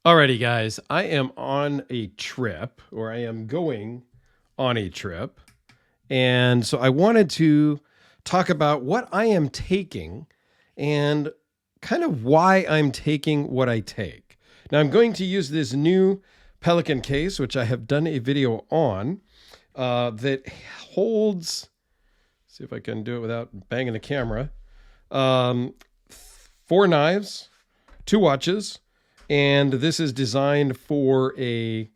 Alrighty, guys, I am on a trip, or I am going on a trip. And so I wanted to talk about what I am taking and kind of why I'm taking what I take. Now, I'm going to use this new Pelican case, which I have done a video on, that holds, see if I can do it without banging the camera, um, 4 knives, 2 watches, and this is designed for a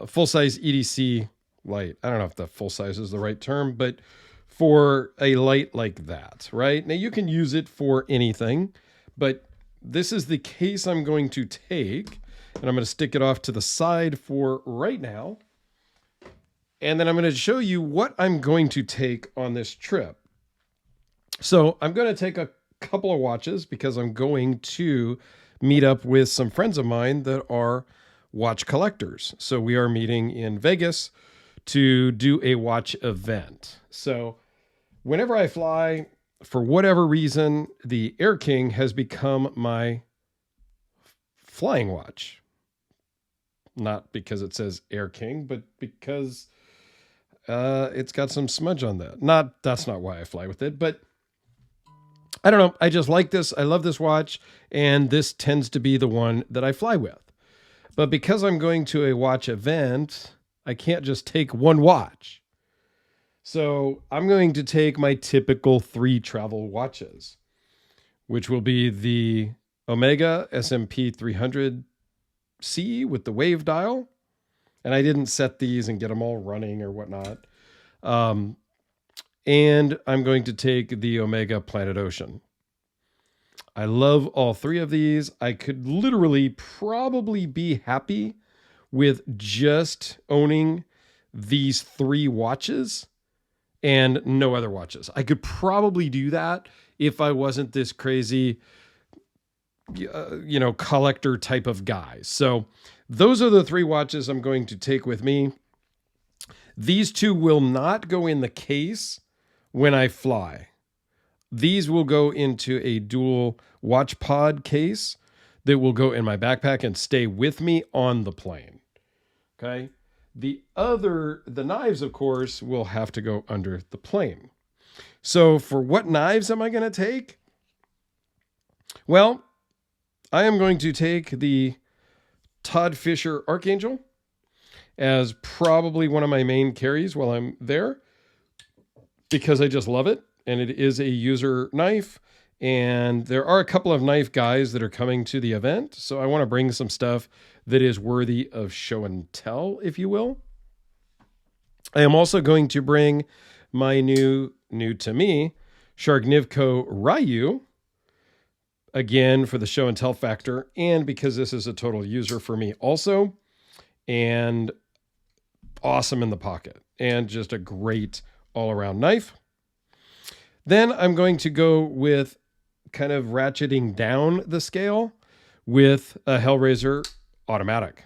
full-size EDC light. I don't know if the full size is the right term, but for a light like that, right? Now you can use it for anything, but this is the case I'm going to take, and I'm going to stick it off to the side for right now. And then I'm going to show you what I'm going to take on this trip. So I'm going to take a couple of watches because I'm going to meet up with some friends of mine that are watch collectors. So we are meeting in Vegas to do a watch event. So whenever I fly, for whatever reason, the Air King has become my flying watch. Not because it says Air King, but because it's got some smudge on that. That's not why I fly with it, but I don't know. I just like this. I love this watch, and this tends to be the one that I fly with. But because I'm going to a watch event, I can't just take one watch. So I'm going to take my typical 3 travel watches, which will be the Omega SMP 300C with the wave dial. And I didn't set these and get them all running or whatnot. And I'm going to take the Omega Planet Ocean. I love all 3 of these. I could literally probably be happy with just owning these 3 watches and no other watches. I could probably do that if I wasn't this crazy, collector type of guy. So those are the 3 watches I'm going to take with me. These 2 will not go in the case when I fly. These will go into a dual watch pod case that will go in my backpack and stay with me on the plane. Okay. The knives, of course, will have to go under the plane. So for what knives am I going to take? Well, I am going to take the Todd Fisher Archangel as probably one of my main carries while I'm there because I just love it. And it is a user knife. And there are a couple of knife guys that are coming to the event. So I want to bring some stuff that is worthy of show and tell, if you will. I am also going to bring my new to me, Shargnivko Ryu, again for the show and tell factor, and because this is a total user for me also, and awesome in the pocket, and just a great all-around knife. Then I'm going to go with kind of ratcheting down the scale with a Hellraiser automatic,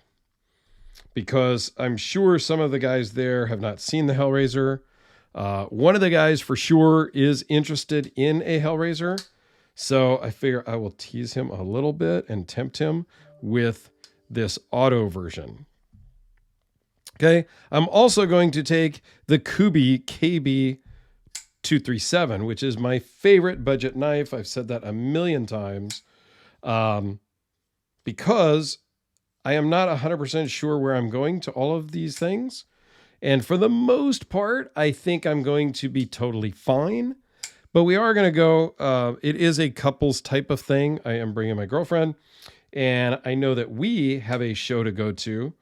because I'm sure some of the guys there have not seen the Hellraiser. One of the guys for sure is interested in a Hellraiser. So I figure I will tease him a little bit and tempt him with this auto version. Okay. I'm also going to take the Kubey KB 237, which is my favorite budget knife. I've said that a million times, because I am not 100% sure where I'm going to all of these things. And for the most part, I think I'm going to be totally fine. But we are going to go, it is a couples type of thing. I am bringing my girlfriend. And I know that we have a show to go to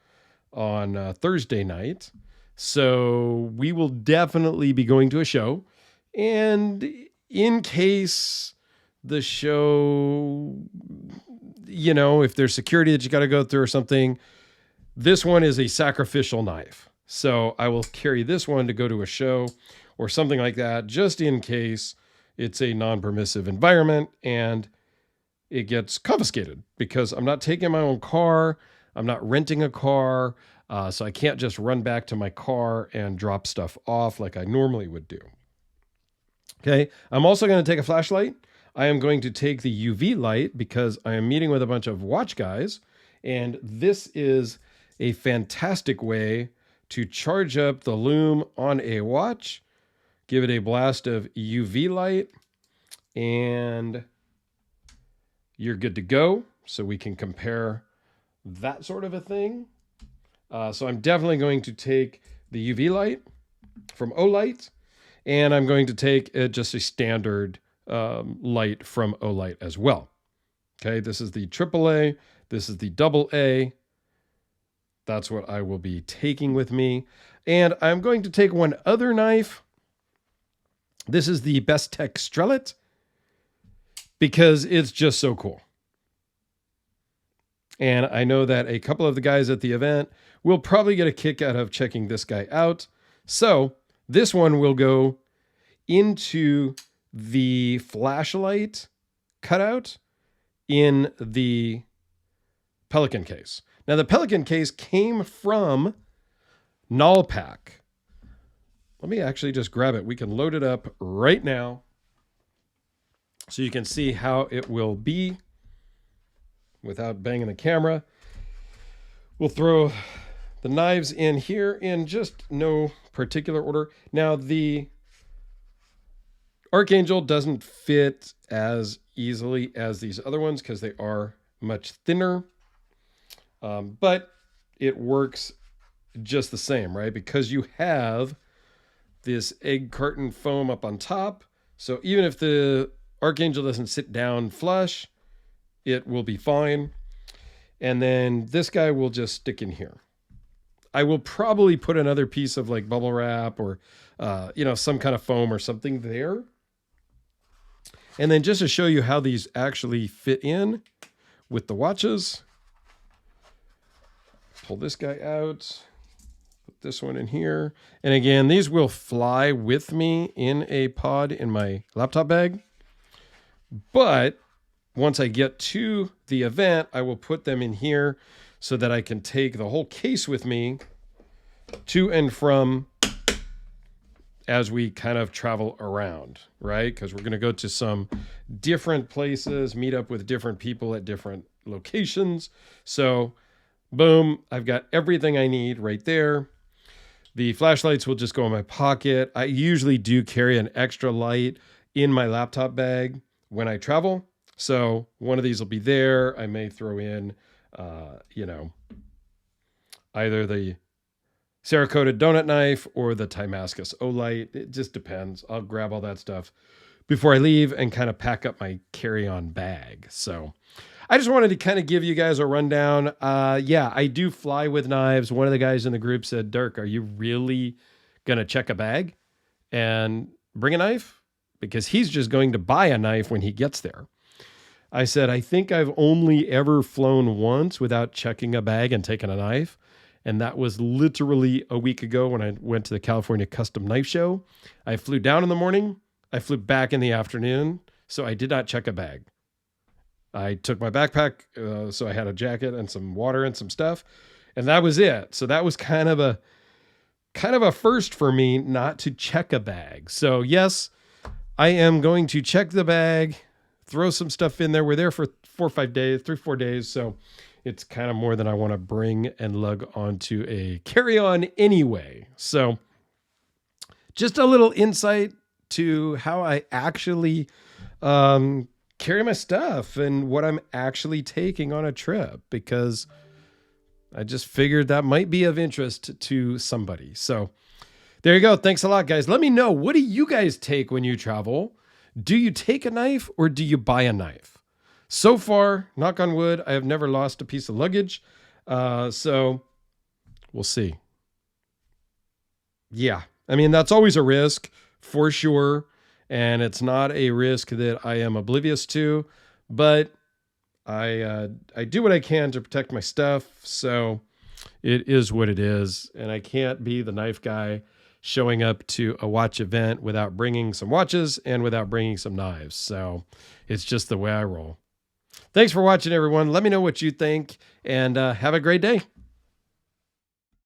on Thursday night. So we will definitely be going to a show. And in case the show, if there's security that you got to go through or something, this one is a sacrificial knife. So I will carry this one to go to a show or something like that, just in case it's a non-permissive environment and it gets confiscated, because I'm not taking my own car. I'm not renting a car. So I can't just run back to my car and drop stuff off like I normally would do. Okay. I'm also going to take a flashlight. I am going to take the UV light because I am meeting with a bunch of watch guys, And this is a fantastic way to charge up the lume on a watch, give it a blast of UV light, and you're good to go. So we can compare that sort of a thing. So I'm definitely going to take the UV light from Olight, and I'm going to take just a standard light from Olight as well. Okay, this is the AAA. This is the AA. That's what I will be taking with me. And I'm going to take one other knife. This is the Bestech Strelet, because it's just so cool. And I know that a couple of the guys at the event will probably get a kick out of checking this guy out. So this one will go into the flashlight cutout in the Pelican case. Now the Pelican case came from Nullpack. Let me actually just grab it. We can load it up right now so you can see how it will be without banging the camera. We'll throw the knives in here in just no particular order. Now the Archangel doesn't fit as easily as these other ones because they are much thinner, but it works just the same, right? Because you have this egg carton foam up on top. So even if the Archangel doesn't sit down flush, it will be fine. And then this guy will just stick in here. I will probably put another piece of like bubble wrap or, some kind of foam or something there. And then just to show you how these actually fit in with the watches, pull this guy out, put this one in here. And again, these will fly with me in a pod in my laptop bag. But once I get to the event, I will put them in here so that I can take the whole case with me to and from as we kind of travel around, right? Because we're going to go to some different places, meet up with different people at different locations. So, boom, I've got everything I need right there. The flashlights will just go in my pocket. I usually do carry an extra light in my laptop bag when I travel. So one of these will be there. I may throw in, either the Cerakoted donut knife or the Timascus Olight. It just depends. I'll grab all that stuff before I leave and kind of pack up my carry-on bag. So I just wanted to kind of give you guys a rundown. I do fly with knives. One of the guys in the group said, Dirk, are you really going to check a bag and bring a knife? Because he's just going to buy a knife when he gets there. I said, I think I've only ever flown once without checking a bag and taking a knife. And that was literally a week ago when I went to the California Custom Knife Show. I flew down in the morning. I flew back in the afternoon. So I did not check a bag. I took my backpack. So I had a jacket and some water and some stuff. And that was it. So that was kind of a first for me not to check a bag. So yes, I am going to check the bag, throw some stuff in there. We're there for 3-4 days. So it's kind of more than I want to bring and lug onto a carry-on anyway. So just a little insight to how I actually carry my stuff and what I'm actually taking on a trip, because I just figured that might be of interest to somebody. So there you go. Thanks a lot, guys. Let me know, what do you guys take when you travel? Do you take a knife or do you buy a knife? So far, knock on wood, I have never lost a piece of luggage. So we'll see. Yeah, I mean, that's always a risk for sure. And it's not a risk that I am oblivious to, but I do what I can to protect my stuff. So it is what it is. And I can't be the knife guy showing up to a watch event without bringing some watches and without bringing some knives. So it's just the way I roll. Thanks for watching, everyone. Let me know what you think, and have a great day.